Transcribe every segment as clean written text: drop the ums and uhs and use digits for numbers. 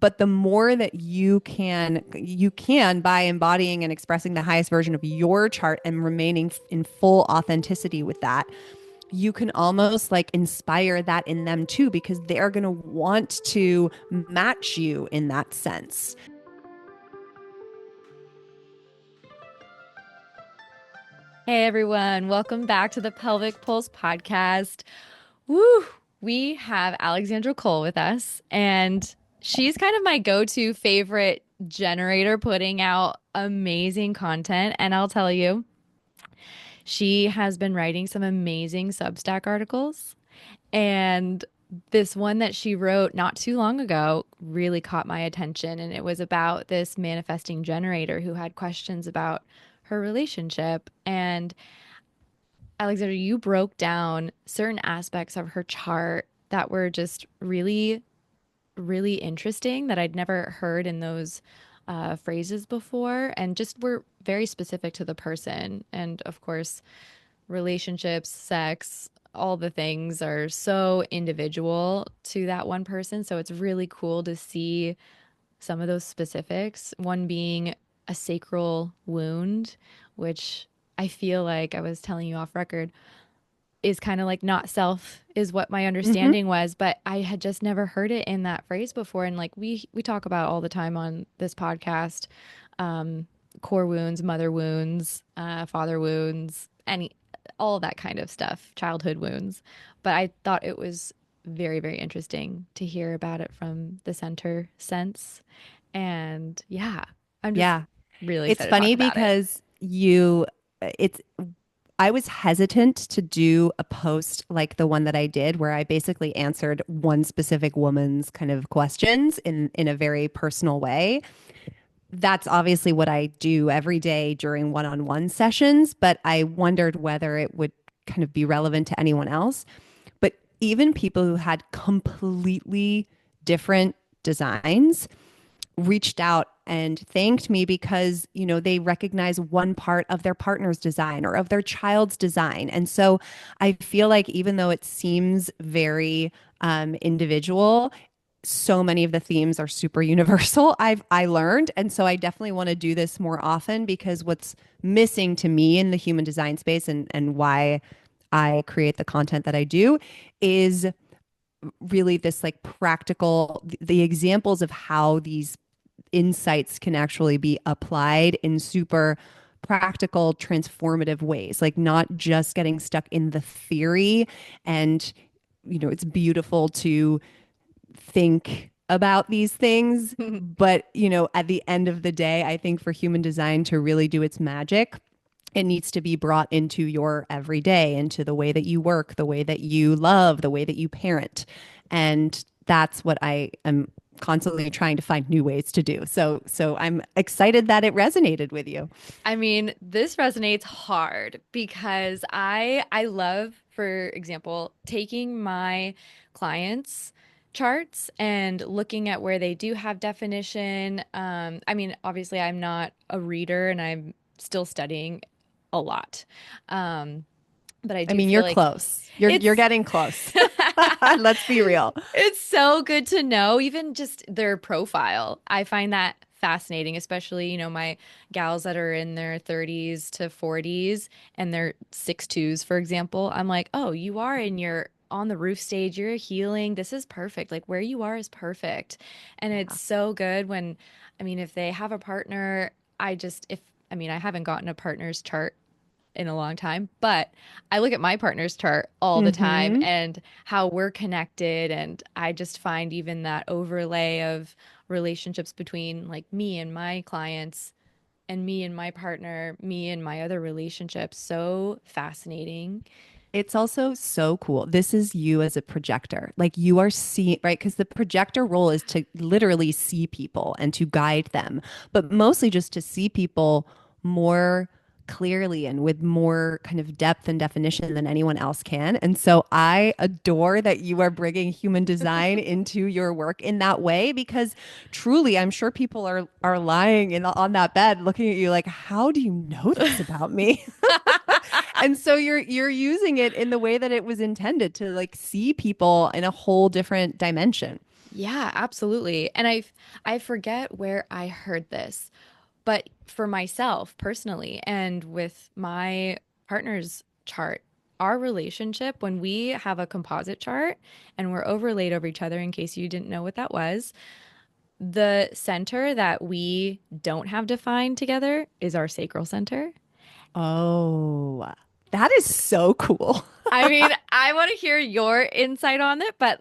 But the more that you can by embodying and expressing the highest version of your chart and remaining in full authenticity with that, you can almost like inspire that in them too, because they're going to want to match you in that sense. Hey everyone, welcome back to the Pelvic Pulse podcast. Woo! We have Alexandra Cole with us, and she's kind of my go-to favorite generator putting out amazing content. And I'll tell you, she has been writing some amazing Substack articles. And this one that she wrote not too long ago really caught my attention. And it was about this manifesting generator who had questions about her relationship. And Alexander, you broke down certain aspects of her chart that were just really, really interesting that I'd never heard in those phrases before, and just were very specific to the person. And of course, relationships, sex, all the things are so individual to that one person. So it's really cool to see some of those specifics. One being a sacral wound, which I feel like I was telling you off record is kind of like not self is what my Mm-hmm. understanding was, but I had just never heard it in that phrase before. And like we talk about all the time on this podcast, um, core wounds, mother wounds, father wounds, any all that kind of stuff, childhood wounds. But I thought it was very, very interesting to hear about it from the center sense. And yeah, I'm just Yeah. really It's excited to talk funny about it. because it's, I was hesitant to do a post like the one that I did, where I basically answered one specific woman's kind of questions in a very personal way. That's obviously what I do every day during one-on-one sessions, but I wondered whether it would kind of be relevant to anyone else. But even people who had completely different designs reached out and thanked me because, they recognize one part of their partner's design or of their child's design. And so I feel like even though it seems very individual, so many of the themes are super universal. I learned, and so I definitely want to do this more often, because what's missing to me in the human design space, and why I create the content that I do, is really this like practical, the examples of how these insights can actually be applied in super practical, transformative ways, like not just getting stuck in the theory. And, it's beautiful to think about these things. But, at the end of the day, I think for human design to really do its magic, it needs to be brought into your everyday, into the way that you work, the way that you love, the way that you parent. And that's what I am constantly trying to find new ways to do. So I'm excited that it resonated with you. I mean, this resonates hard because I love, for example, taking my clients' charts and looking at where they do have definition. I mean, obviously, I'm not a reader and I'm still studying a lot. Um, but I I do mean, feel you're like close. You're it's getting close. Let's be real. it's so good to know, even just their profile. I find that fascinating, especially, my gals that are in their 30s to 40s and they're 6'2s, for example. I'm like, oh, you are in your on the roof stage, you're healing. This is perfect. Like where you are is perfect. And it's Yeah. so good when, I mean, if they have a partner, I mean, I haven't gotten a partner's chart in a long time, but I look at my partner's chart all the time Mm-hmm. and how we're connected. And I just find even that overlay of relationships between like me and my clients and me and my partner, me and my other relationships so fascinating. It's also so cool. This is you as a projector. Like you are seeing, right? Because the projector role is to literally see people and to guide them, but mostly just to see people more clearly and with more kind of depth and definition than anyone else can. And so I adore that you are bringing human design into your work in that way, because truly, I'm sure people are lying on that bed looking at you like, how do you know this about me? And so you're using it in the way that it was intended, to like see people in a whole different dimension. Yeah, absolutely. And I forget where I heard this, but for myself personally and with my partner's chart, our relationship, when we have a composite chart and we're overlaid over each other, in case you didn't know what that was, the center that we don't have defined together is our sacral center. Oh, that is so cool. I mean, I want to hear your insight on it, but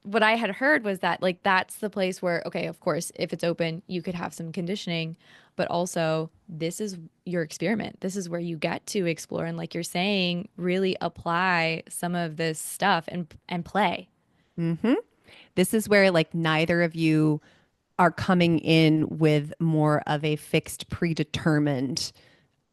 what I had heard was that like that's the place where, okay, of course, if it's open, you could have some conditioning, but also this is your experiment. This is where you get to explore and like you're saying, really apply some of this stuff and play. Hmm. This is where like neither of you are coming in with more of a fixed, predetermined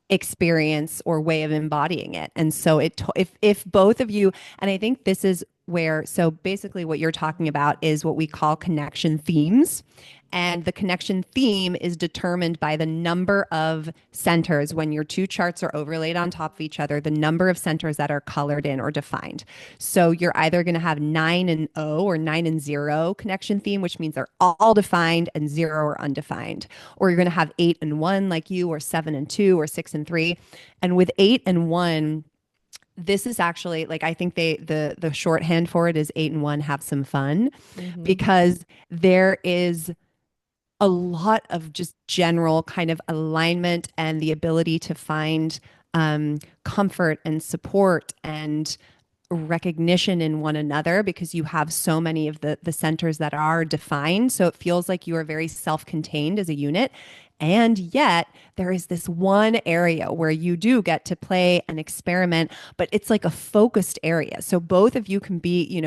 experience or way of embodying it. And so if both of you, and I think this is where, so basically what you're talking about is what we call connection themes. And the connection theme is determined by the number of centers when your two charts are overlaid on top of each other, the number of centers that are colored in or defined. So you're either going to have 9 and 0 or 9 and 0 connection theme, which means they're all defined and 0 or undefined. Or you're going to have 8 and 1 like you, or 7 and 2, or 6 and 3. And with 8 and 1, this is actually like I think the shorthand for it is 8 and 1 have some fun, Hmm. because there is a lot of just general kind of alignment and the ability to find comfort and support and recognition in one another, because you have so many of the centers that are defined. So it feels like you are very self-contained as a unit. And yet there is this one area where you do get to play and experiment, but it's like a focused area. So both of you can be,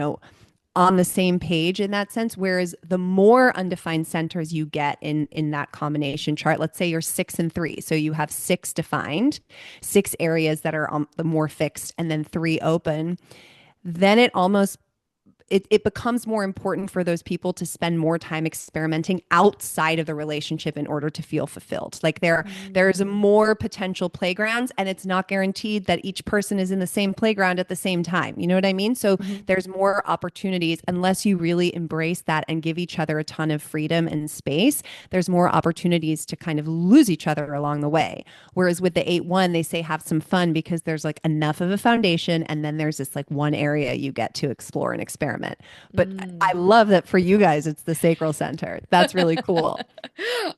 on the same page in that sense. Whereas the more undefined centers you get in that combination chart, let's say you're 6 and 3, so you have six defined, six areas that are the more fixed, and then three open. Then it becomes more important for those people to spend more time experimenting outside of the relationship in order to feel fulfilled. Like there's Mm. more potential playgrounds, and it's not guaranteed that each person is in the same playground at the same time. You know what I mean? So Hmm. there's more opportunities unless you really embrace that and give each other a ton of freedom and space. There's more opportunities to kind of lose each other along the way. Whereas with the 8-1, they say have some fun because there's like enough of a foundation, and then there's this like one area you get to explore and experiment. But I Mm. love that for you guys, it's the sacral center. That's really cool.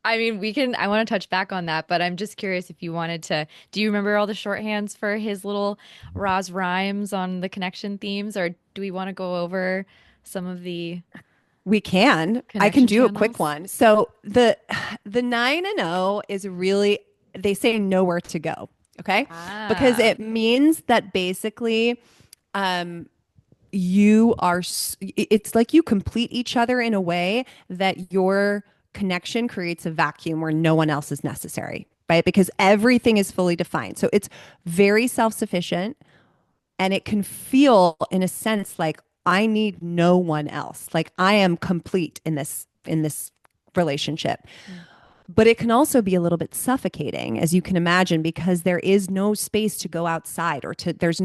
I mean, I want to touch back on that, but I'm just curious if you wanted to, do you remember all the shorthands for his little Roz rhymes on the connection themes, or do we want to go over some of the We can. I can connection do a quick channels? one. So the 9 and 0 is really, they say nowhere to go. Okay. Because Ah. it means that basically you are it's like you complete each other in a way that your connection creates a vacuum where no one else is necessary, right? Because everything is fully defined. So it's very self-sufficient, and it can feel in a sense like I need no one else. Like I am complete in this relationship. Mm. But it can also be a little bit suffocating, as you can imagine, because there is no space to go outside, or there's,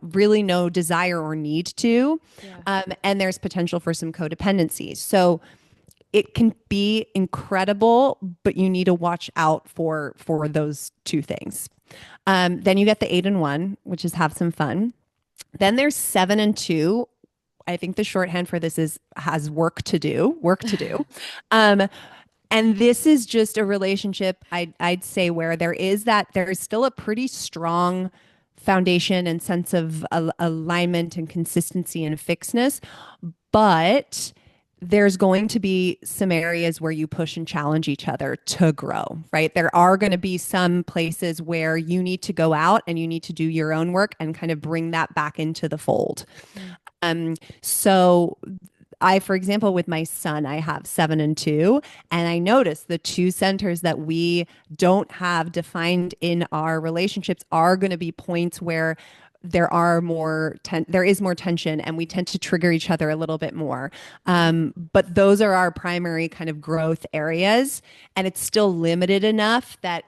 really no desire or need to. Yeah. And there's potential for some codependency. So it can be incredible, but you need to watch out for those two things. Then you get the 8 and 1, which is have some fun. Then there's 7 and 2. I think the shorthand for this is has work to do. Um, and this is just a relationship, I'd say, where there's still a pretty strong foundation and sense of alignment and consistency and fixedness, but there's going to be some areas where you push and challenge each other to grow, right? There are going to be some places where you need to go out and you need to do your own work and kind of bring that back into the fold. Mm. So for example, with my son, I have 7 and 2, and I notice the two centers that we don't have defined in our relationships are going to be points where there is more tension, and we tend to trigger each other a little bit more. But those are our primary kind of growth areas, and it's still limited enough that,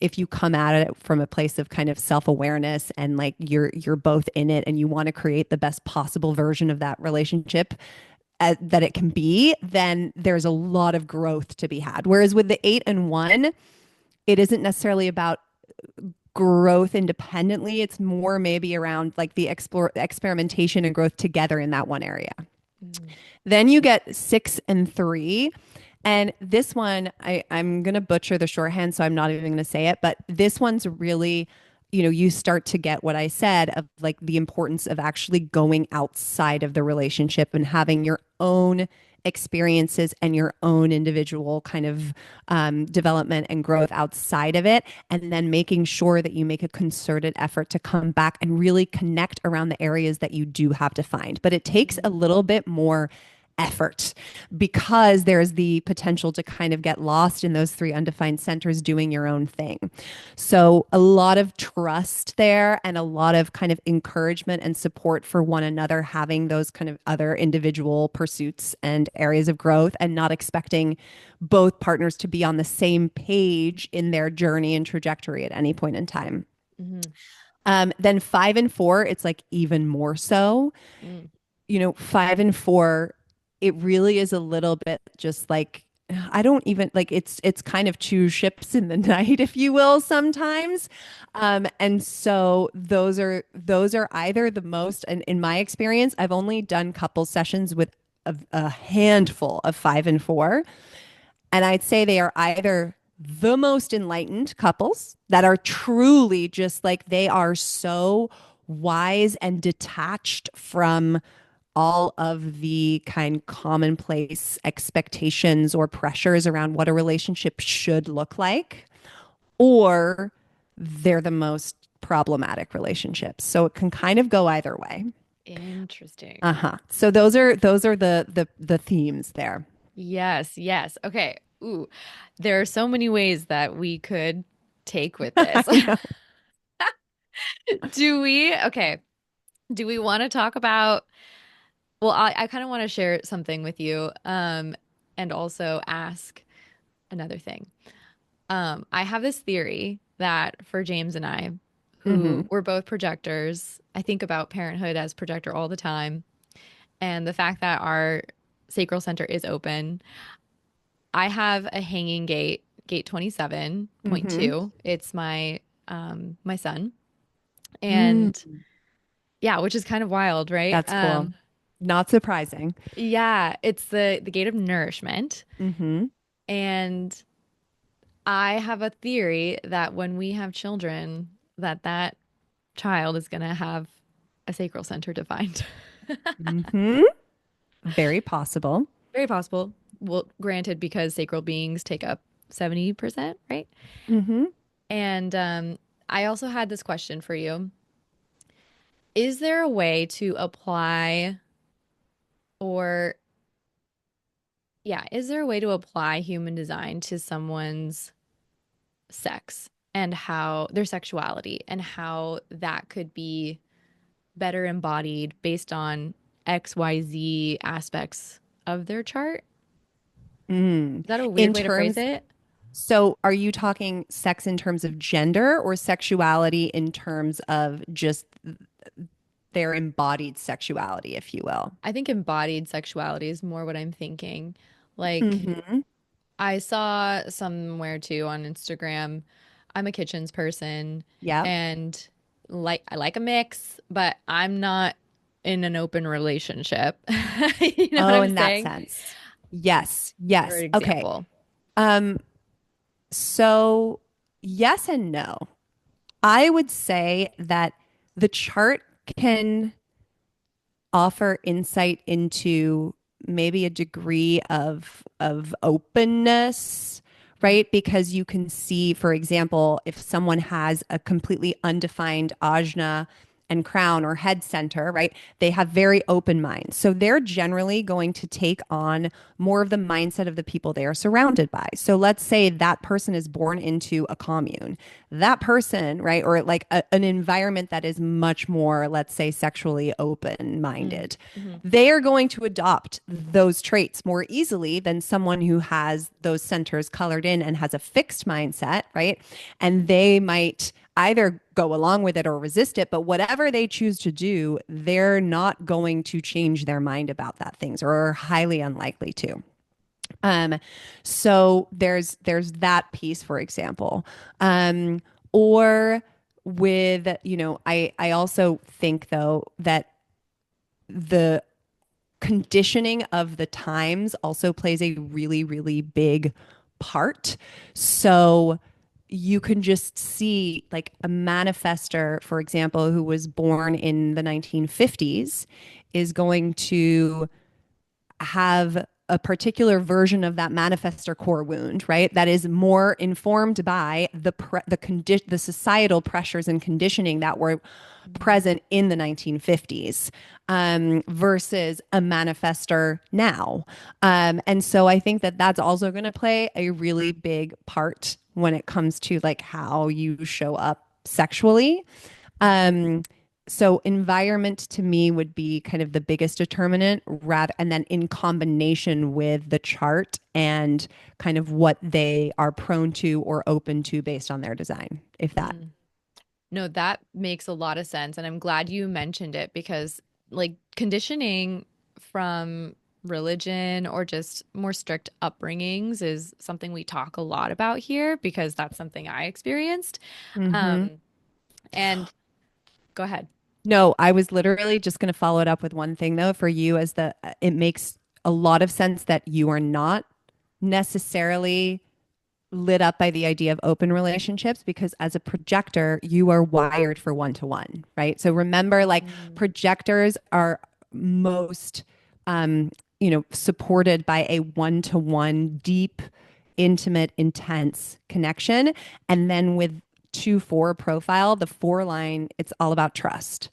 if you come at it from a place of kind of self-awareness, and like you're both in it and you want to create the best possible version of that relationship, that it can be, then there's a lot of growth to be had. Whereas with the 8 and 1, it isn't necessarily about growth independently. It's more maybe around like the experimentation and growth together in that one area. Mm. Then you get 6 and 3. And this one, I'm going to butcher the shorthand, so I'm not even going to say it. But this one's really, you start to get what I said of like the importance of actually going outside of the relationship and having your own experiences and your own individual kind of development and growth outside of it. And then making sure that you make a concerted effort to come back and really connect around the areas that you do have defined. But it takes a little bit more effort because there's the potential to kind of get lost in those three undefined centers doing your own thing. So, a lot of trust there and a lot of kind of encouragement and support for one another, having those kind of other individual pursuits and areas of growth, and not expecting both partners to be on the same page in their journey and trajectory at any point in time. Mhm. Then 5 and 4, it's like even more so. Mm. 5 and 4, it really is a little bit just like, I don't even like, it's kind of two ships in the night, if you will, sometimes. And so those are either the most, and in my experience, I've only done couple sessions with a handful of 5 and 4. And I'd say they are either the most enlightened couples that are truly just like they are so wise and detached from all of the kind commonplace expectations or pressures around what a relationship should look like, or they're the most problematic relationships. So it can kind of go either way. Interesting. Uh-huh. So those are the themes there. Yes, yes. Okay. Ooh, there are so many ways that we could take with I this. know. Okay, do we want to talk about, well, I kind of want to share something with you, and also ask another thing. I have this theory that for James and I, Mm-hmm. who we're both projectors, I think about parenthood as projector all the time, and the fact that our sacral center is open. I have a hanging gate Mm-hmm. 27.2. It's my son. Mm, And yeah, which is kind of wild, right? that's cool. Not surprising. Yeah, it's the gate of nourishment. Mm-hmm. And I have a theory that when we have children, that child is going to have a sacral center defined. Mm-hmm. Very possible. Very possible. Well, granted, because sacral beings take up 70%, right? Mm-hmm. And I also had this question for you. Is there a way to apply, or yeah, is there a way to apply human design to someone's sex and how their sexuality and how that could be better embodied based on XYZ aspects of their chart? Mm. Is that a weird In way to phrase terms, it? so are you talking sex in terms of gender or sexuality in terms of just their embodied sexuality, if you will? I think embodied sexuality is more what I'm thinking. Like, Mm-hmm. I saw somewhere too on Instagram. I'm a kitchens person Yep. and I like a mix, but I'm not in an open relationship. You know what Oh, I'm in that saying? sense. Yes. For Yes. Okay. example. Um, so yes and no. I would say that the chart can offer insight into maybe a degree of openness, right? Because you can see, for example, if someone has a completely undefined ajna and crown or head center, right? They have very open minds. So they're generally going to take on more of the mindset of the people they are surrounded by. So let's say that person is born into a commune. That person, right, or like an environment that is much more, let's say, sexually open Mm, minded, mhm, they are going to adopt those traits more easily than someone who has those centers colored in and has a fixed mindset, right? And they might either go along with it or resist it, but whatever they choose to do, they're not going to change their mind about that things or are highly unlikely to. Um, so there's that piece, for example. Or with, I also think though that the conditioning of the times also plays a really, really big part. So you can just see like a manifester, for example, who was born in the 1950s is going to have a particular version of that manifestor core wound, right? That is more informed by the societal pressures and conditioning that were present in the 1950s versus a manifester now. And so I think that that's also going to play a really big part when it comes to like how you show up sexually. Um, so environment to me would be kind of the biggest determinant rather, and then in combination with the chart and kind of what they are prone to or open to based on their design, if that. Mm. No, that makes a lot of sense. And I'm glad you mentioned it because, like, conditioning from religion or just more strict upbringings is something we talk a lot about here because that's something I experienced. Mm-hmm. Um, and go ahead. No, I was literally just going to follow it up with one thing though for you as the it makes a lot of sense that you are not necessarily lit up by the idea of open relationships because as a projector, you are wired for one to one, right? So remember, like Mm. projectors are most, supported by a one to one, deep, intimate, intense connection. And then with 2-4 profile, the 4 line, it's all about trust.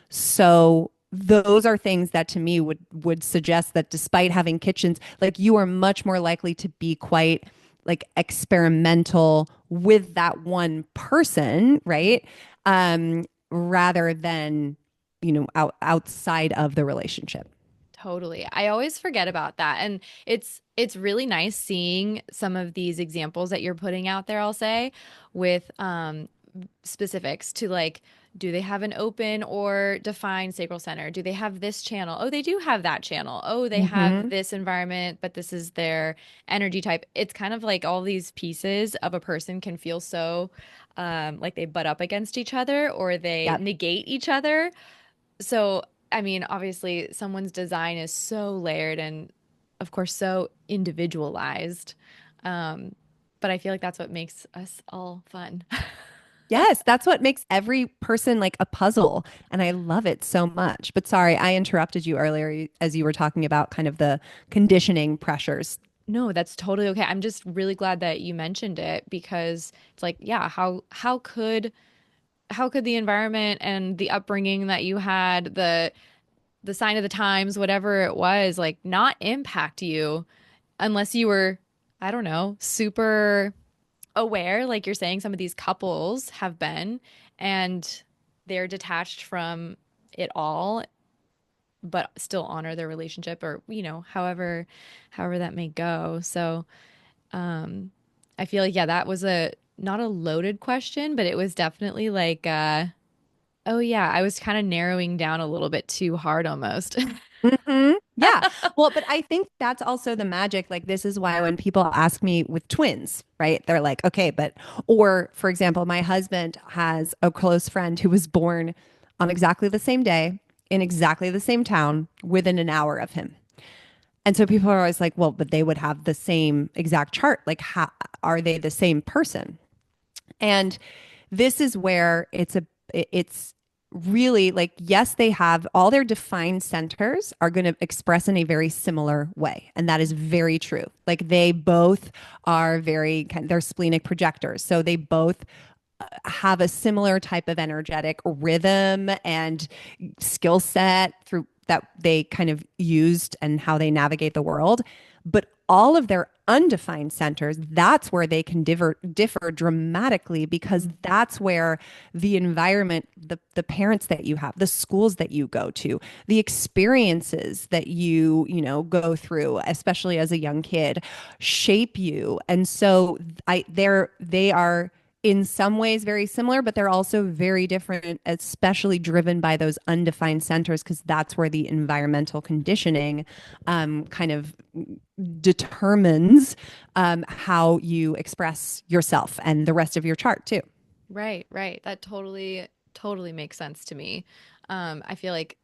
So those are things that to me would suggest that despite having kitchens, like you are much more likely to be quite like experimental with that one person, right? Rather than, outside of the relationship. Totally. I always forget about that. And it's really nice seeing some of these examples that you're putting out there, I'll say, with specifics to like, do they have an open or defined sacral center? Do they have this channel? Oh, they do have that channel. Oh, they have Mm-hmm. this environment, but this is their energy type. It's kind of like all these pieces of a person can feel so like they butt up against each other or they Yep. negate each other. So, I mean, obviously, someone's design is so layered and, of course, so individualized. Um, but I feel like that's what makes us all fun. Yes, that's what makes every person like a puzzle. And I love it so much. But sorry, I interrupted you earlier as you were talking about kind of the conditioning pressures. No, that's totally okay. I'm just really glad that you mentioned it because it's like, yeah, how could the environment and the upbringing that you had, the sign of the times, whatever it was, like not impact you unless you were, I don't know, super aware, like you're saying, some of these couples have been, and they're detached from it all, but still honor their relationship, or however that may go. So, um, I feel like yeah, that was a not a loaded question, but it was definitely like, oh yeah, I was kind of narrowing down a little bit too hard almost. Hmm. Yeah. Well, but I think that's also the magic. Like, this is why when people ask me with twins, right? They're like, okay, or for example, my husband has a close friend who was born on exactly the same day in exactly the same town within an hour of him. And so people are always like, well, but they would have the same exact chart. Like, how are they the same person? And this is where it's really like, yes, they have all their defined centers are going to express in a very similar way. And that is very true. Like they both are they're splenic projectors. So they both have a similar type of energetic rhythm and skill set through that they kind of used and how they navigate the world. But all of their undefined centers, that's where they can differ dramatically because that's where the environment, the parents that you have, the schools that you go to, the experiences that go through, especially as a young kid, shape you. And so they are in some ways very similar, but they're also very different, especially driven by those undefined centers, because that's where the environmental conditioning kind of determines how you express yourself and the rest of your chart too. Right, right. That totally makes sense to me. I feel like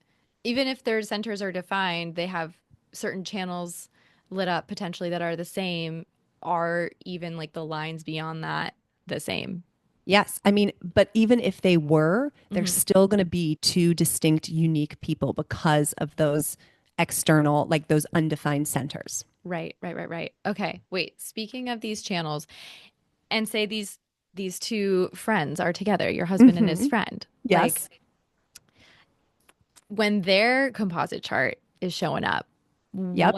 even if their centers are defined, they have certain channels lit up potentially that are the same, are even like the lines beyond that the same. Yes. I mean, but even if they were, they're Hmm. still going to be two distinct, unique people because of those external, like those undefined centers. Right, right, right, right. Okay, wait. Speaking of these channels, and say these two friends are together, your husband and his Hmm. friend. Like Yes. when their composite chart is showing up, Yep.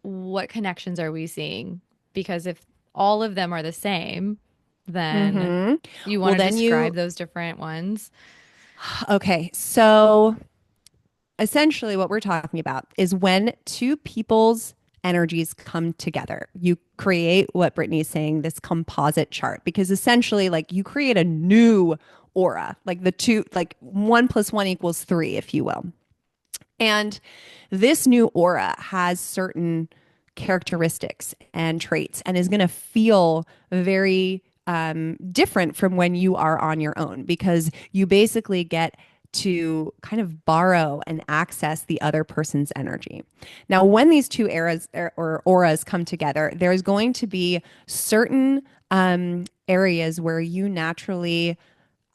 what connections are we seeing? Because if all of them are the same, then Hmm. do you want Well, to then describe you, those different ones? okay. So essentially, what we're talking about is when two people's energies come together, you create what Brittany is saying, this composite chart, because essentially, like you create a new aura, like the two, like one plus one equals three, if you will. And this new aura has certain characteristics and traits and is going to feel very different from when you are on your own because you basically get to kind of borrow and access the other person's energy. Now, when these two eras or auras come together, there's going to be certain areas where you naturally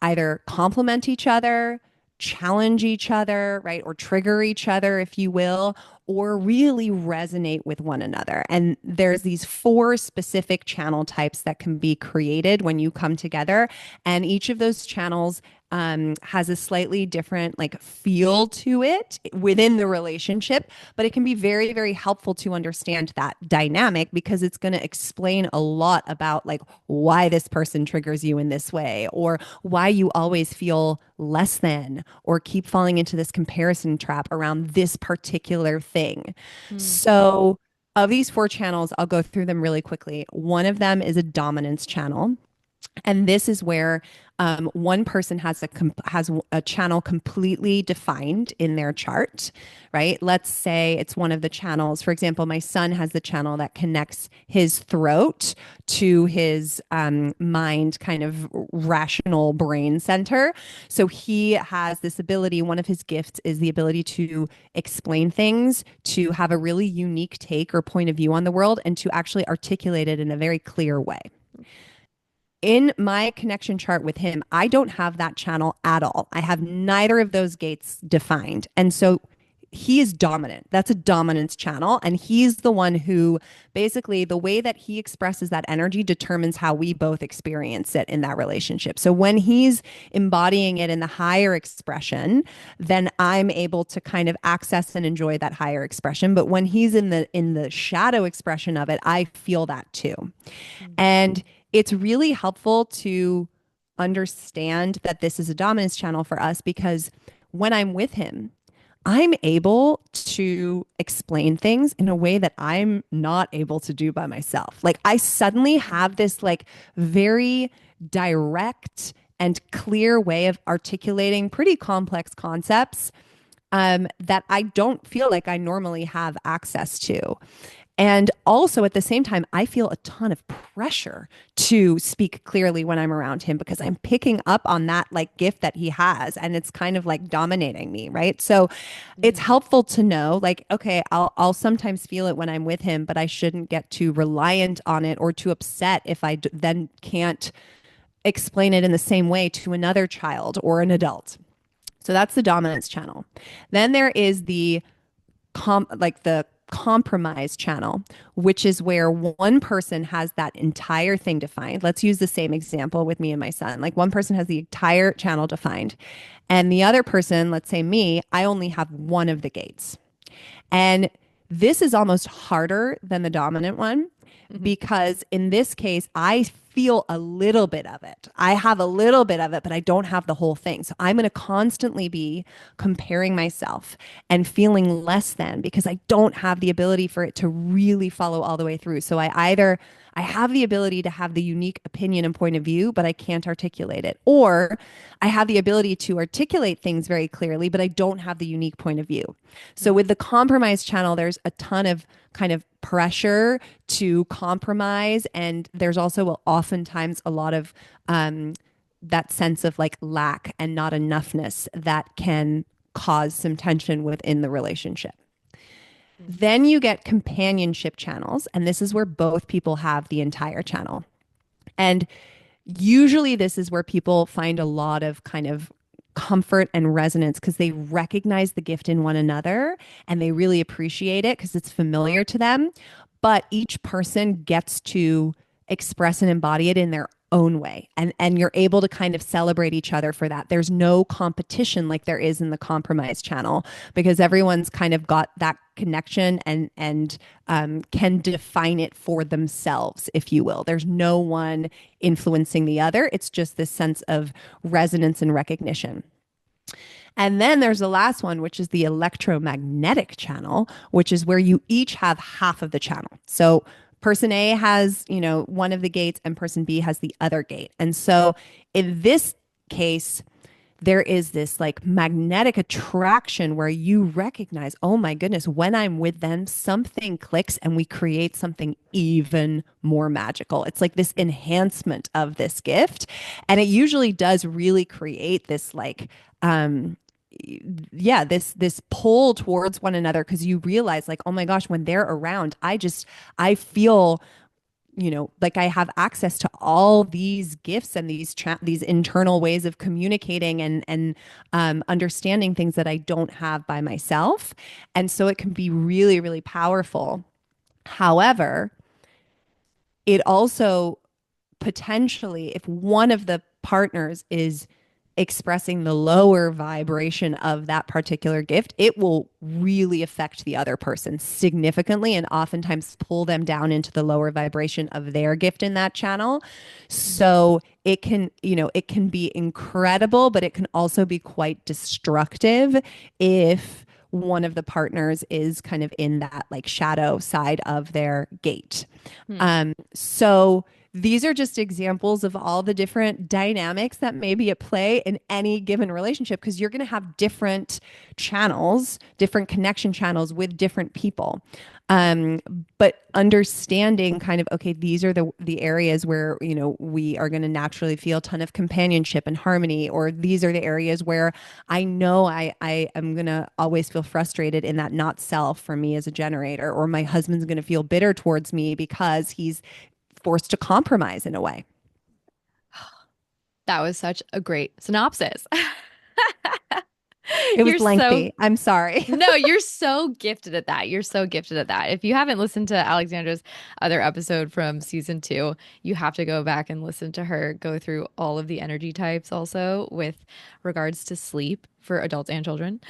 either complement each other, challenge each other, right? Or trigger each other, if you will, or really resonate with one another. And there's these four specific channel types that can be created when you come together. And each of those channels has a slightly different like feel to it within the relationship, but it can be very, very helpful to understand that dynamic because it's going to explain a lot about like why this person triggers you in this way or why you always feel less than or keep falling into this comparison trap around this particular thing. Hmm. So, of these four channels, I'll go through them really quickly. One of them is a dominance channel. And this is where one person has a channel completely defined in their chart, right? Let's say it's one of the channels. For example, my son has the channel that connects his throat to his mind, kind of rational brain center. So he has this ability. One of his gifts is the ability to explain things, to have a really unique take or point of view on the world, and to actually articulate it in a very clear way in my connection chart with him, I don't have that channel at all. I have neither of those gates defined. And so he is dominant. That's a dominance channel. And he's the one who basically the way that he expresses that energy determines how we both experience it in that relationship. So when he's embodying it in the higher expression, then I'm able to kind of access and enjoy that higher expression. But when he's in the shadow expression of it, I feel that too. And it's really helpful to understand that this is a dominance channel for us because when I'm with him, I'm able to explain things in a way that I'm not able to do by myself. Like I suddenly have this like very direct and clear way of articulating pretty complex concepts that I don't feel like I normally have access to. And also at the same time, I feel a ton of pressure to speak clearly when I'm around him because I'm picking up on that like gift that he has and it's kind of like dominating me, right? So it's Mm-hmm. helpful to know like, okay, I'll sometimes feel it when I'm with him, but I shouldn't get too reliant on it or too upset if then can't explain it in the same way to another child or an adult. So that's the dominance channel. Then there is the compromise channel, which is where one person has that entire thing defined. Let's use the same example with me and my son. Like one person has the entire channel defined, and the other person, let's say me, I only have one of the gates. And this is almost harder than the dominant one Mhm. because in this case, I feel a little bit of it. I have a little bit of it, but I don't have the whole thing. So I'm going to constantly be comparing myself and feeling less than because I don't have the ability for it to really follow all the way through. So I have the ability to have the unique opinion and point of view, but I can't articulate it. Or I have the ability to articulate things very clearly, but I don't have the unique point of view. So Mm. with the compromise channel, there's a ton of kind of pressure to compromise. And there's also oftentimes a lot of that sense of like lack and not enoughness that can cause some tension within the relationship. Mm. Then you get companionship channels, and this is where both people have the entire channel. And usually, this is where people find a lot of kind of comfort and resonance because they recognize the gift in one another and they really appreciate it because it's familiar to them. But each person gets to express and embody it in their own way. And you're able to kind of celebrate each other for that. There's no competition like there is in the compromise channel because everyone's kind of got that connection and can define it for themselves, if you will. There's no one influencing the other. It's just this sense of resonance and recognition. And then there's the last one, which is the electromagnetic channel, which is where you each have half of the channel. So person A has, one of the gates and person B has the other gate. And so in this case, there is this like magnetic attraction where you recognize, oh my goodness, when I'm with them, something clicks and we create something even more magical. It's like this enhancement of this gift. And it usually does really create this like, yeah, this pull towards one another because you realize like, oh my gosh, when they're around, I feel like I have access to all these gifts and these internal ways of communicating and understanding things that I don't have by myself. And so it can be really, really powerful. However, it also potentially, if one of the partners is expressing the lower vibration of that particular gift, it will really affect the other person significantly and oftentimes pull them down into the lower vibration of their gift in that channel. Mm. So it can be incredible, but it can also be quite destructive if one of the partners is kind of in that like shadow side of their gate. Hmm. So these are just examples of all the different dynamics that may be at play in any given relationship because you're going to have different channels, different connection channels with different people. Um, but understanding kind of, okay, these are the areas where, we are going to naturally feel a ton of companionship and harmony, or these are the areas where I know I am going to always feel frustrated in that not self for me as a generator, or my husband's going to feel bitter towards me because he's forced to compromise in a way. That was such a great synopsis. It You're was so lengthy. I'm sorry. No, you're so gifted at that. You're so gifted at that. If you haven't listened to Alexandra's other episode from season 2, you have to go back and listen to her go through all of the energy types also with regards to sleep for adults and children.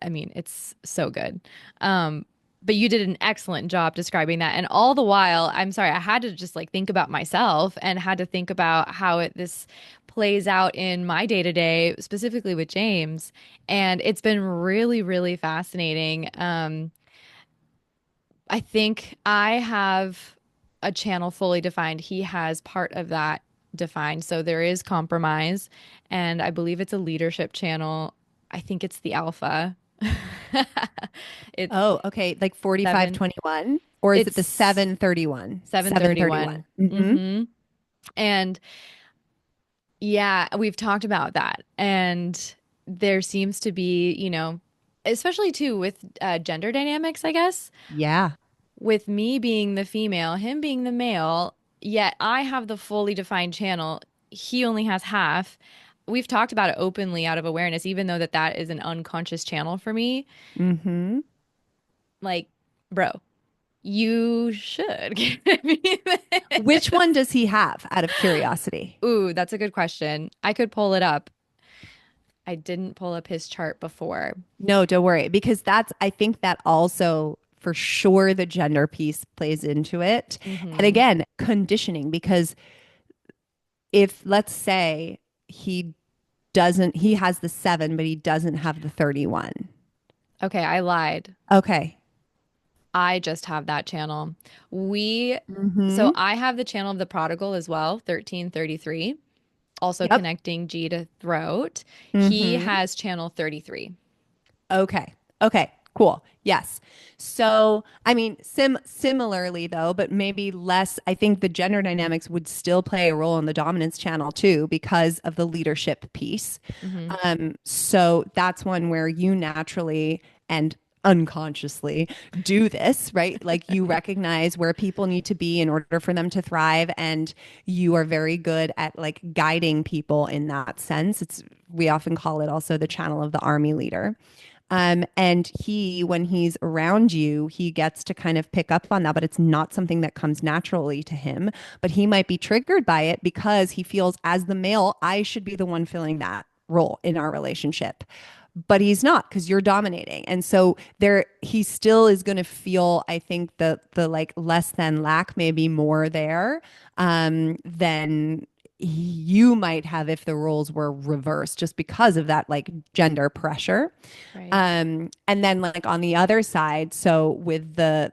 I mean, it's so good. But you did an excellent job describing that. And all the while, I'm sorry, I had to just like think about myself and had to think about how this plays out in my day to day, specifically with James. And it's been really, really fascinating. I think I have a channel fully defined. He has part of that defined. So there is compromise. And I believe it's a leadership channel. I think it's the alpha. It's Oh, okay. Like 45 seven. 21, or is it the It's 731? 731. 731. Mm-hmm. And yeah, we've talked about that. And there seems to be, especially too with gender dynamics, I guess, Yeah. with me being the female, him being the male, yet I have the fully defined channel. He only has half. We've talked about it openly out of awareness, even though that is an unconscious channel for me. Mm-hmm. Like, bro, you should give me Which one this. does he have out of curiosity? Ooh, that's a good question. I could pull it up. I didn't pull up his chart before. No, don't worry, because I think that also for sure the gender piece plays into it. And Mm-hmm. again, conditioning, because if let's say he has the 7, but he doesn't have the 31. Okay, I lied. Okay. I just have that channel. We, Mm-hmm. so I have the channel of the prodigal as well, 1333, also Yep. connecting G to throat. He Mm-hmm. has channel 33. Okay. Okay. Cool. Yes. So, I mean, similarly though, but maybe less, I think the gender dynamics would still play a role in the dominance channel too because of the leadership piece. Mm-hmm. So that's one where you naturally and unconsciously do this, right? Like you recognize where people need to be in order for them to thrive, and you are very good at like guiding people in that sense. We often call it also the channel of the army leader. And when he's around you, he gets to kind of pick up on that, but it's not something that comes naturally to him. But he might be triggered by it because he feels, as the male, I should be the one filling that role in our relationship. But he's not, because you're dominating. And so he still is going to feel, I think, the like less than lack, maybe more there than you might have if the roles were reversed, just because of that like gender pressure. Right. And then like on the other side, so with the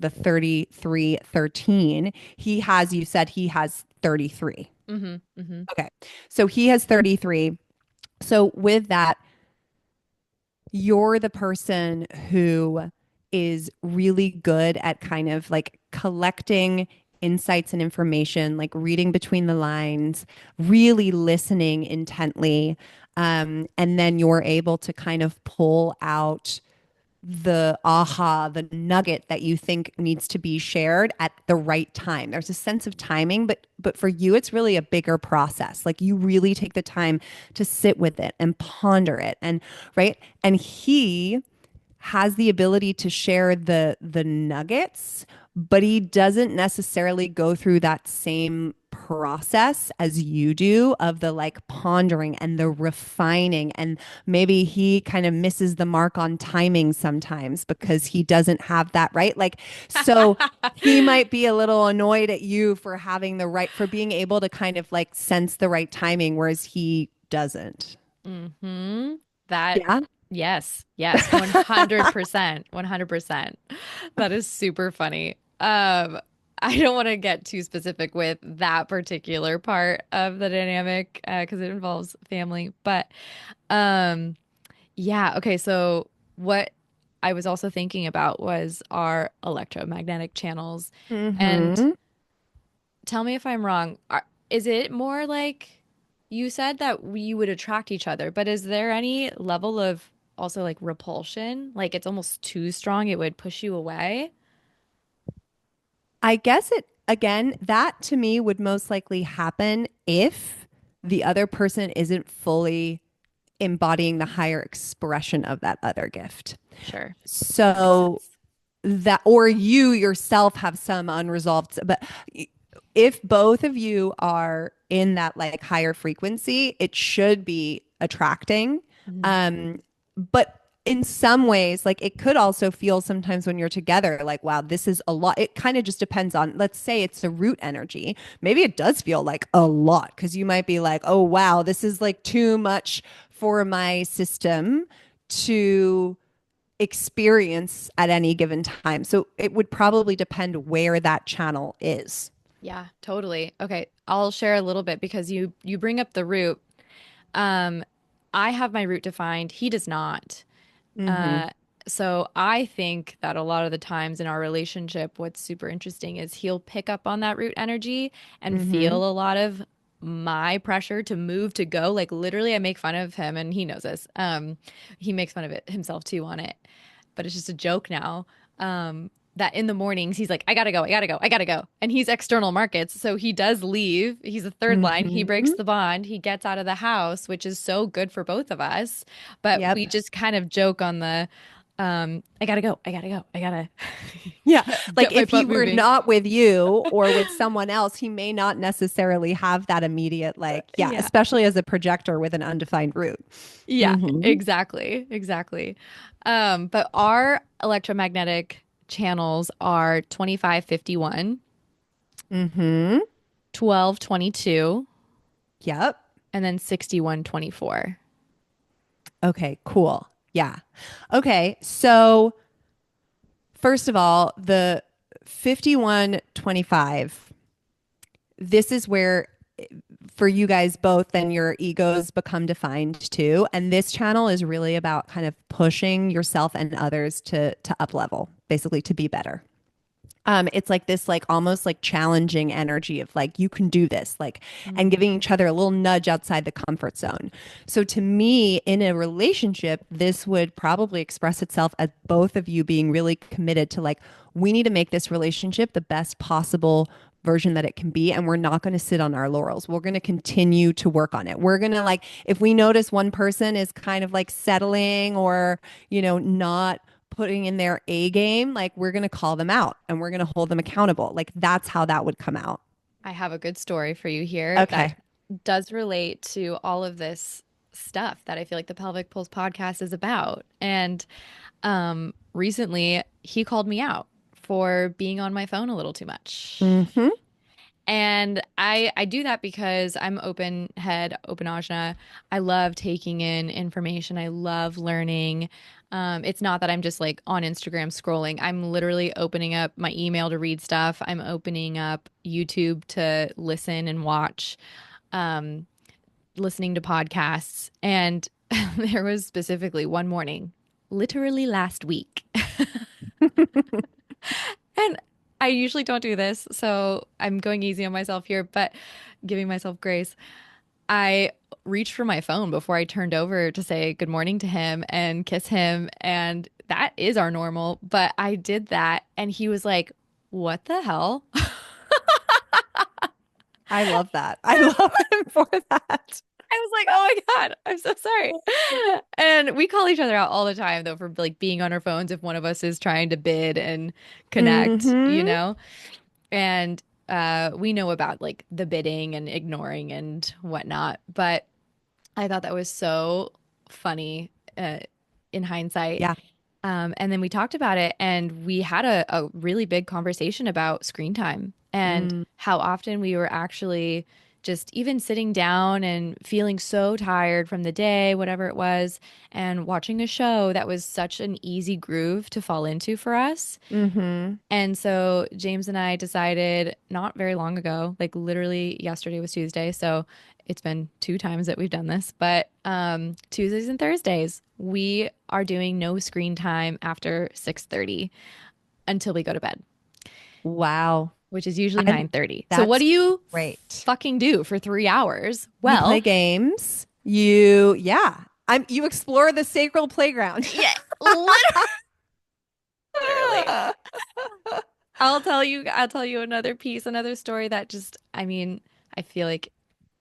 3313, you said he has 33. Mm-hmm. Mm-hmm. Okay. So he has 33. So with that, you're the person who is really good at kind of like collecting insights and information, like reading between the lines, really listening intently. And then you're able to kind of pull out the nugget that you think needs to be shared at the right time. There's a sense of timing, but for you, it's really a bigger process. Like you really take the time to sit with it and ponder it, and right. And he has the ability to share the nuggets, but he doesn't necessarily go through that same process as you do of the like pondering and the refining. And maybe he kind of misses the mark on timing sometimes because he doesn't have that right. Like, so he might be a little annoyed at you for being able to kind of like sense the right timing, whereas he doesn't. Mm-hmm. That, Yeah. yes, yes, 100%, 100%. That is super funny. I don't want to get too specific with that particular part of the dynamic because it involves family, but um, yeah, okay, so what I was also thinking about was our electromagnetic channels. And Mm-hmm. tell me if I'm wrong. Is it more like you said that we would attract each other, but is there any level of also like repulsion? Like it's almost too strong, it would push you away? I guess again, that to me would most likely happen if the other person isn't fully embodying the higher expression of that other gift. Sure. That makes So sense. that, or you yourself have some unresolved, but if both of you are in that like higher frequency, it should be attracting. Mhm. But in some ways, like it could also feel sometimes when you're together, like, wow, this is a lot. It kind of just depends on, let's say it's a root energy. Maybe it does feel like a lot because you might be like, oh, wow, this is like too much for my system to experience at any given time. So it would probably depend where that channel is. Yeah, totally. Okay, I'll share a little bit because you bring up the root. Um, I have my root defined. He does not. Mm-hmm. Uh, so I think that a lot of the times in our relationship, what's super interesting is he'll pick up on that root energy and Mm-hmm. feel a lot of my pressure to move to go. Like literally, I make fun of him, and he knows this. He makes fun of it himself too on it, but it's just a joke now. That in the mornings he's like, I gotta go, I gotta go, I gotta go. And he's external markets. So he does leave. He's a third line. He breaks Mm-hmm. the bond. He gets out of the house, which is so good for both of us. But we Yep. just kind of joke on the, I gotta go, I gotta go, I gotta Yeah. Like get my if he butt were moving. not with you or with someone else, he may not necessarily have that immediate, like, yeah, Yeah. especially as a projector with an undefined root. Yeah, Mm-hmm. exactly. Exactly. But our electromagnetic channels are 2551, Mm-hmm. 1222, Yep. and then 6124. Okay, cool. Yeah. Okay, so first of all, the 5125, this is where for you guys both, then your egos become defined too. And this channel is really about kind of pushing yourself and others to up level, basically to be better. It's like this, like almost like challenging energy of like, you can do this, like, and Mm. giving each other a little nudge outside the comfort zone. So to me, in a relationship, this would probably express itself as both of you being really committed to like, we need to make this relationship the best possible version that it can be. And we're not going to sit on our laurels. We're going to continue to work on it. We're going to like, if we notice one person is kind of like settling or, not putting in their A game, like we're going to call them out and we're going to hold them accountable. Like that's how that would come out. I have a good story for you here that Okay. does relate to all of this stuff that I feel like the Pelvic Pulse podcast is about. And recently, he called me out for being on my phone a little too much. Mm-hmm. And I do that because I'm open head, open ajna. I love taking in information. I love learning. It's not that I'm just like on Instagram scrolling. I'm literally opening up my email to read stuff. I'm opening up YouTube to listen and watch, um, listening to podcasts. And there was specifically one morning, literally last week. And I usually don't do this, so I'm going easy on myself here, but giving myself grace. I reached for my phone before I turned over to say good morning to him and kiss him, and that is our normal, but I did that and he was like, "What the hell?" I love that. I love him for that. I was like, "Oh my God, I'm so sorry." And we call each other out all the time though for like being on our phones if one of us is trying to bid and connect, you Mm-hmm. know? And we know about like the bidding and ignoring and whatnot. But I thought that was so funny in hindsight. Yeah. And then we talked about it and we had a really big conversation about screen time and Mm, how often we were actually just even sitting down and feeling so tired from the day, whatever it was, and watching a show that was such an easy groove to fall into for us. mm-hmm. And so James and I decided not very long ago, like literally yesterday was Tuesday. So it's been two times that we've done this, but Tuesdays and Thursdays, we are doing no screen time after 6:30 until we go to bed, Wow. which is usually I 9:30. So what That's do you great. fucking do for 3 hours? You play Well, games. Yeah. You explore the sacral playground. yeah, literally. I'll tell you another piece, another story that just, I mean, I feel like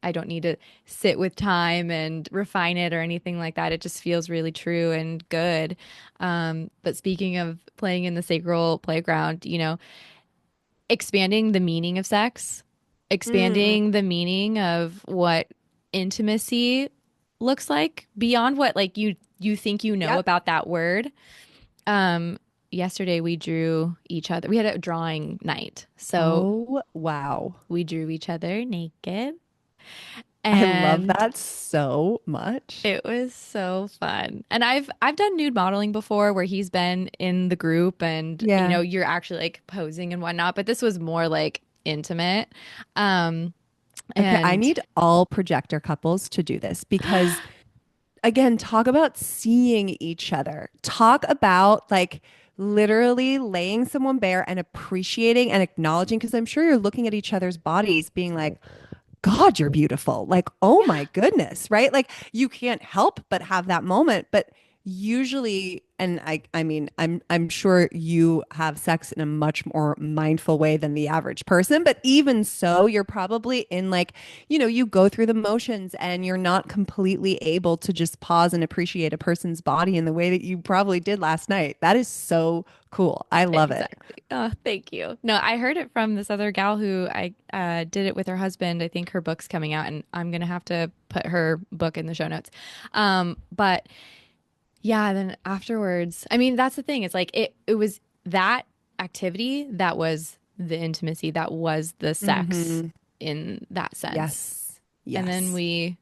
I don't need to sit with time and refine it or anything like that. It just feels really true and good. But speaking of playing in the sacral playground, expanding the meaning of sex, Mm, expanding the meaning of what intimacy looks like beyond what like you think you know yep. about that word. Um, Yesterday we drew each other. We had a drawing night. So Oh, wow. we drew each other naked I love and that so much. it was so fun. And I've done nude modeling before where he's been in the group and Yeah. you're actually like posing and whatnot, but this was more like intimate. Um Okay, I and need all projector couples to do this because, again, talk about seeing each other. Talk about like literally laying someone bare and appreciating and acknowledging, because I'm sure you're looking at each other's bodies being like, God, you're beautiful. Like, oh yeah, my goodness, right? Like you can't help but have that moment. But usually, and I mean, I'm sure you have sex in a much more mindful way than the average person, but even so, you're probably in like, you go through the motions and you're not completely able to just pause and appreciate a person's body in the way that you probably did last night. That is so cool. I love it. exactly. Oh, thank you. No, I heard it from this other gal who I did it with her husband. I think her book's coming out and I'm gonna have to put her book in the show notes. But yeah, then afterwards, I mean, that's the thing. It's like it was that activity, that was the intimacy, that was the sex Mm-hmm. in that sense. Yes. And then Yes. we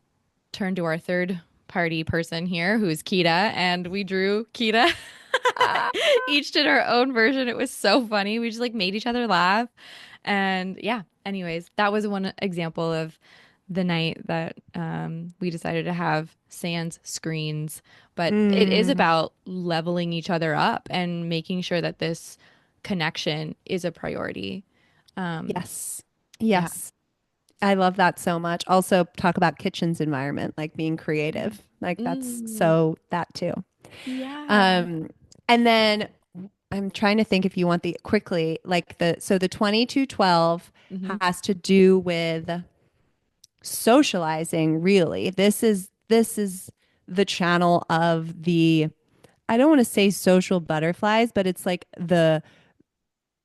turned to our third party person here, who's Kita, and we drew Kita. Ah. Each did our own version. It was so funny. We just like made each other laugh. And yeah, anyways, that was one example of the night that we decided to have sans screens. But it is Mm. about leveling each other up and making sure that this connection is a priority. Um, Yes. yeah. Yes. I love that so much. Also, talk about kitchen's environment, like being creative. Like that's Mm, so that too. yeah. Um, and then I'm trying to think if you want the quickly, like the 2212 Hmm. has to do with socializing, really. This is the channel of the I don't want to say social butterflies, but it's like the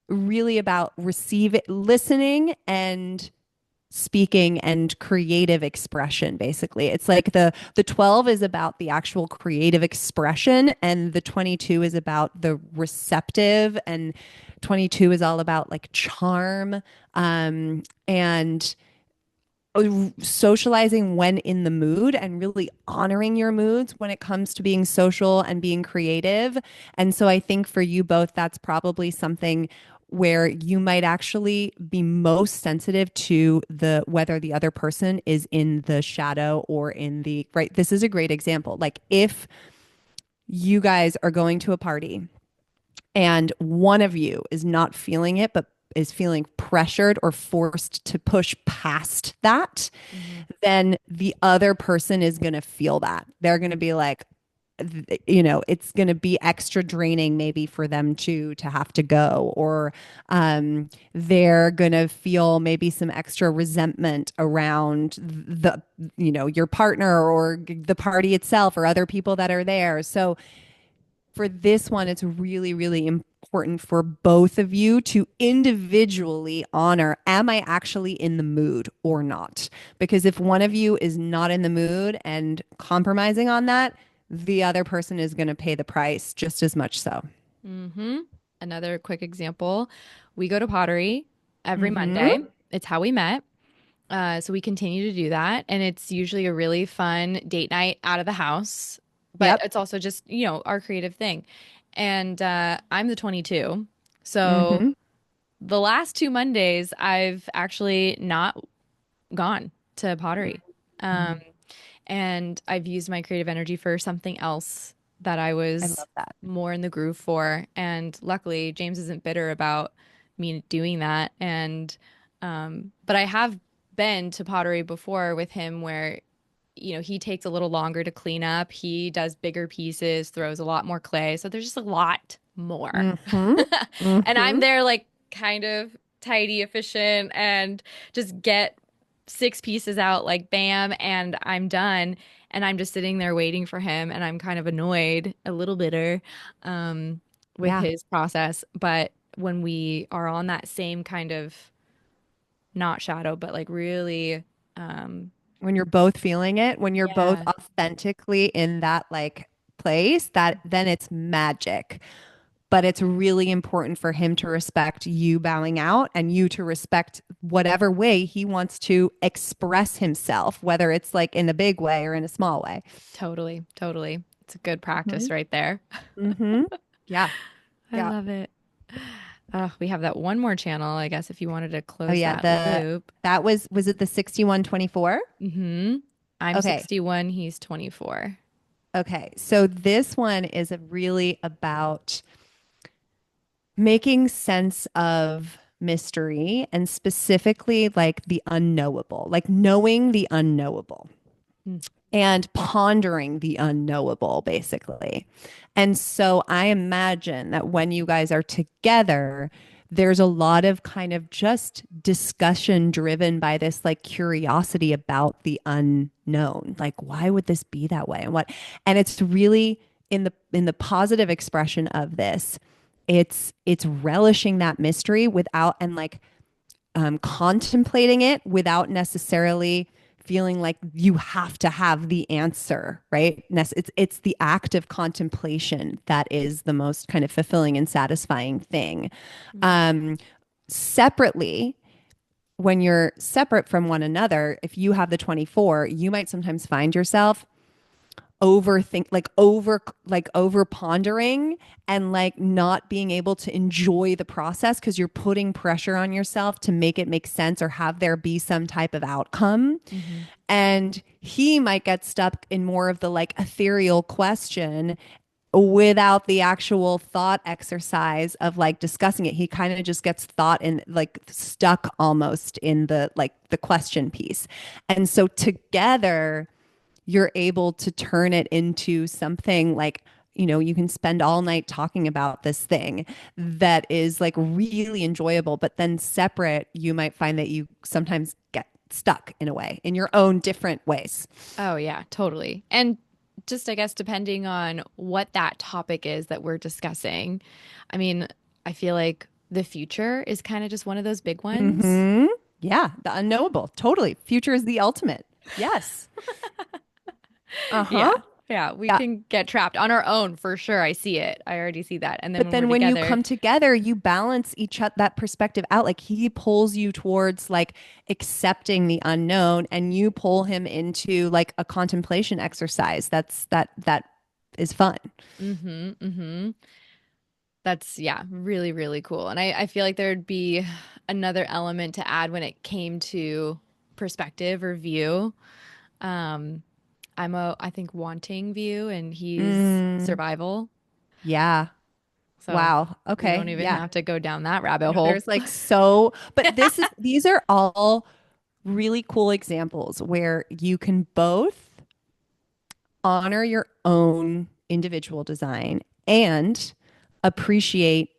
really about listening and speaking and creative expression. Basically, it's like the 12 is about the actual creative expression and the 22 is about the receptive, and 22 is all about like charm, and socializing when in the mood and really honoring your moods when it comes to being social and being creative. And so I think for you both, that's probably something where you might actually be most sensitive to the whether the other person is in the shadow or in the right. This is a great example. Like if you guys are going to a party and one of you is not feeling it, but is feeling pressured or forced to push past that, Hmm. then the other person is going to feel that. They're going to be like, it's going to be extra draining maybe for them to have to go, or they're going to feel maybe some extra resentment around your partner or the party itself or other people that are there. So for this one, it's really, really important for both of you to individually honor, am I actually in the mood or not? Because if one of you is not in the mood and compromising on that, the other person is going to pay the price just as much so. Hmm. Another quick example. We go to pottery every Mm-hmm. Monday. It's how we met. So we continue to do that. And it's usually a really fun date night out of the house, but Yep. it's also just, our creative thing. And I'm the 22. So Mm-hmm. the last two Mondays, I've actually not gone to pottery. Um, Mm-hmm. and I've used my creative energy for something else that I I was love that. more in the groove for. And luckily, James isn't bitter about me doing that. And but I have been to pottery before with him where he takes a little longer to clean up. He does bigger pieces, throws a lot more clay. So there's just a lot more. Mm-hmm. And I'm Mm-hmm. there like kind of tidy, efficient, and just get six pieces out like bam, and I'm done. And I'm just sitting there waiting for him, and I'm kind of annoyed, a little bitter, um, with Yeah. his process. But when we are on that same kind of not shadow, but like really, um, When you're both feeling it, when you're both yeah, authentically in that like place, that then it's magic. But it's really important for him to respect you bowing out and you to respect whatever way he wants to express himself, whether it's like in a big way or in a small way. totally, totally. It's a good practice Mm-hmm. right there. Mm-hmm. Yeah. I Yeah. love it. We have that one more channel, I guess, if you wanted to Oh close yeah. that loop. That was it the 6124? Hmm. I'm Okay. 61, he's 24. Okay. So this one is really about making sense of mystery and specifically like the unknowable, like knowing the unknowable Mm. and pondering the unknowable, basically. And so I imagine that when you guys are together, there's a lot of kind of just discussion driven by this like curiosity about the unknown. Like, why would this be that way? And what? And it's really in the positive expression of this, it's relishing that mystery without and like contemplating it without necessarily feeling like you have to have the answer, right? It's the act of contemplation that is the most kind of fulfilling and satisfying thing. Mm. Um, Separately, when you're separate from one another, if you have the 24, you might sometimes find yourself over pondering and like not being able to enjoy the process because you're putting pressure on yourself to make it make sense or have there be some type of outcome. Hmm. And he might get stuck in more of the like ethereal question without the actual thought exercise of like discussing it. He kind of just gets thought in like stuck almost in the like the question piece. And so together you're able to turn it into something like, you can spend all night talking about this thing that is like really enjoyable, but then separate, you might find that you sometimes get stuck in a way in your own different ways. Oh, yeah, totally. And just, I guess, depending on what that topic is that we're discussing, I mean, I feel like the future is kind of just one of those big ones. Hmm. Yeah, the unknowable. Totally. Future is the ultimate. Yes. Uh-huh. Yeah. Yeah, we Yeah. can get trapped on our own for sure. I see it. I already see that. And then But when we're then when you together, come together, you balance each that perspective out. Like he pulls you towards like accepting the unknown and you pull him into like a contemplation exercise. That is fun. mm-hmm, mm-hmm. That's, yeah, really, really cool. And I feel like there'd be another element to add when it came to perspective or view. Um, I think, wanting view, and he's Mm, survival. yeah. So Wow. we don't Okay. even Yeah. have to go down that rabbit No, hole. there's like but these are all really cool examples where you can both honor your own individual design and appreciate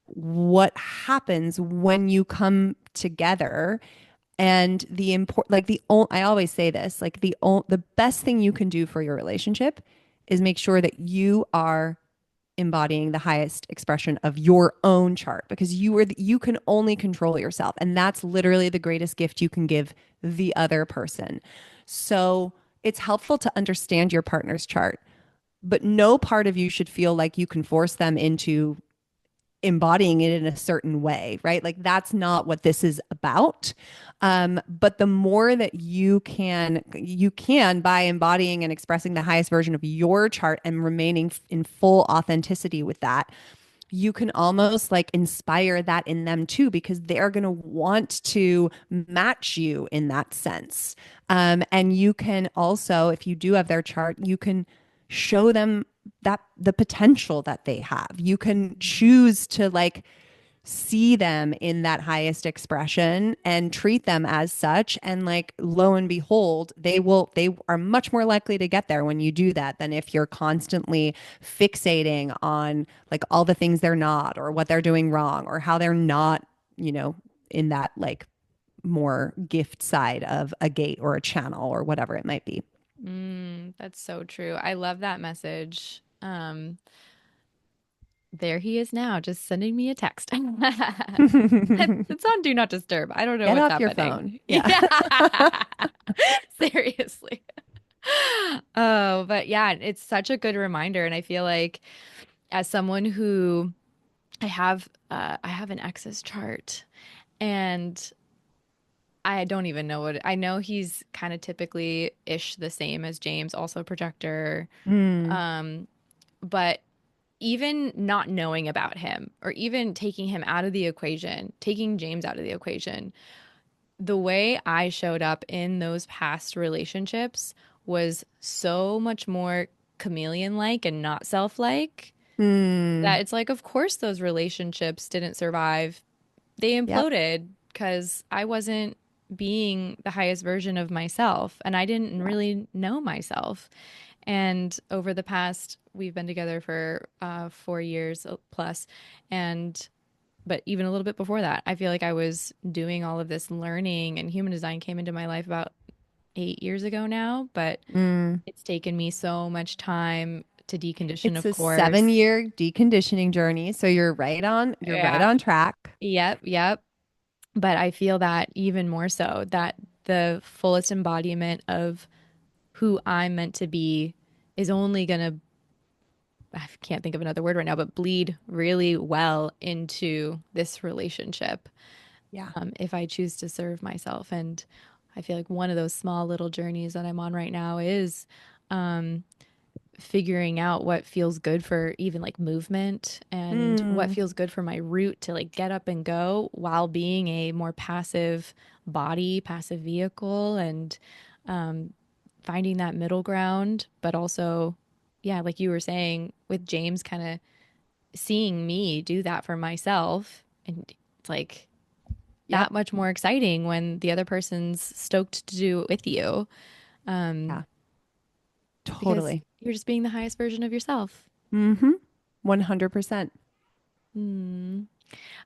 what happens when you come together and the import like I always say this like the best thing you can do for your relationship is make sure that you are embodying the highest expression of your own chart because you can only control yourself and that's literally the greatest gift you can give the other person. So it's helpful to understand your partner's chart, but no part of you should feel like you can force them into embodying it in a certain way, right? Like that's not what this is about. But the more that you can by embodying and expressing the highest version of your chart and remaining in full authenticity with that, you can almost like inspire that in them too, because they're going to want to match you in that sense. And you can also, if you do have their chart, you can show them that the potential that they have. You can choose to like see them in that highest expression and treat them as such, and like lo and behold they are much more likely to get there when you do that than if you're constantly fixating on like all the things they're not or what they're doing wrong or how they're not, in that like more gift side of a gate or a channel or whatever it might be. That's so true. I love that message. There he is now, just sending me a text. It's on Do Not Disturb. I don't know Get what's off your happening. phone. Yeah. Yeah. Seriously. Oh, but yeah, it's such a good reminder. And I feel like as someone who I have an ex's chart, and I don't even know I know he's kind of typically ish the same as James, also projector. Mm. Um, but even not knowing about him or even taking him out of the equation, taking James out of the equation, the way I showed up in those past relationships was so much more chameleon like and not self like Mm. that it's like, of course, those relationships didn't survive. They Yep. imploded because I wasn't being the highest version of myself and I didn't Yeah. really know myself. And over the past, we've been together for 4 years plus, and but even a little bit before that, I feel like I was doing all of this learning, and human design came into my life about 8 years ago now. But Mm. it's taken me so much time to decondition, It's of a course. 7-year deconditioning journey, so you're right Yeah. on track. Yep. Yep. But I feel that even more so that the fullest embodiment of who I'm meant to be is only going to, I can't think of another word right now, but bleed really well into this relationship Yeah. if I choose to serve myself. And I feel like one of those small little journeys that I'm on right now is figuring out what feels good for even like movement and what Mm, feels good for my root to like get up and go while being a more passive body, passive vehicle, and finding that middle ground, but also, yeah, like you were saying with James, kind of seeing me do that for myself. And it's like yep. that much more exciting when the other person's stoked to do it with you Yeah. because Totally. you're just being the highest version of yourself. Mm-hmm. 100%. Hmm.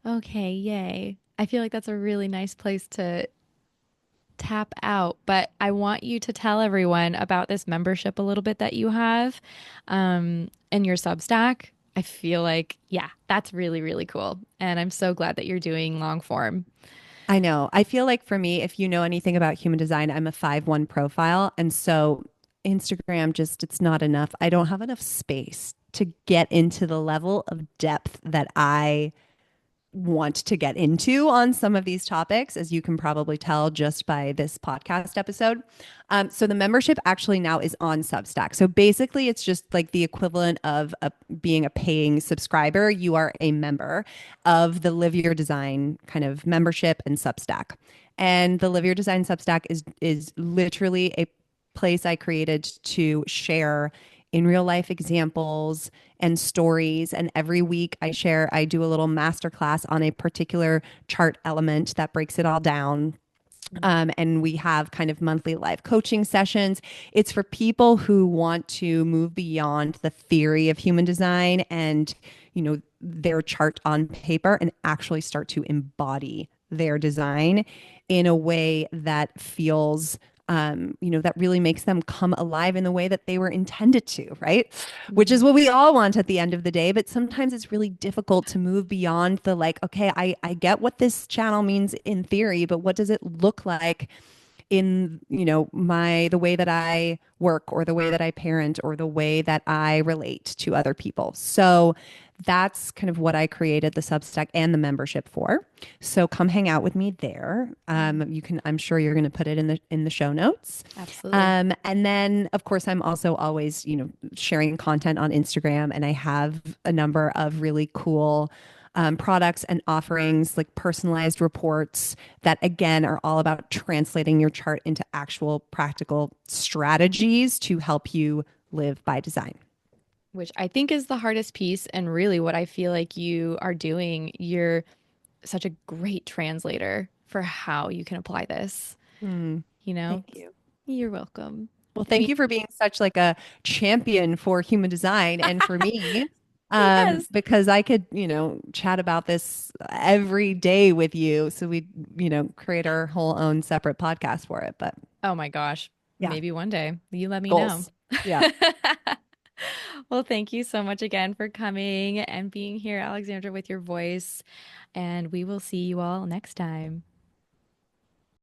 Okay, yay. I feel like that's a really nice place to tap out, but I want you to tell everyone about this membership a little bit that you have and your Substack. I feel like, yeah, that's really, really cool. And I'm so glad that you're doing long form. I know. I feel like for me, if you know anything about human design, I'm a 5-1 profile. And so Instagram just, it's not enough. I don't have enough space to get into the level of depth that I want to get into on some of these topics, as you can probably tell just by this podcast episode. So the membership actually now is on Substack. So basically, it's just like the equivalent of being a paying subscriber. You are a member of the Live Your Design kind of membership and Substack. And the Live Your Design Substack is literally a place I created to share in real life examples and stories. And every week I do a little masterclass on a particular chart element that breaks it all down. And we have kind of monthly live coaching sessions. It's for people who want to move beyond the theory of human design and, their chart on paper and actually start to embody their design in a way that feels that really makes them come alive in the way that they were intended to, right? Which is Mhm. what we all want at the end of the day. But sometimes it's really difficult to move beyond the like, okay, I get what this channel means in theory, but what does it look like in the way that I work or the way that I parent or the way that I relate to other people. So that's kind of what I created the Substack and the membership for. So come hang out with me there. Mm. You can, I'm sure you're going to put it in the show notes. Absolutely. And then of course I'm also always, sharing content on Instagram, and I have a number of really cool products and offerings like personalized reports that again are all about translating your chart into actual practical strategies to help you live by design. Which I think is the hardest piece. And really, what I feel like you are doing, you're such a great translator for how you can apply this. Mm, You know, thank you. you're welcome. Well, I thank mean, you for being such like a champion for human design and for me, yes. because I could, chat about this every day with you. So we, create our whole own separate podcast for it. But Oh my gosh. yeah, Maybe one day you let me know. goals. Yeah. Well, thank you so much again for coming and being here, Alexandra, with your voice. And we will see you all next time.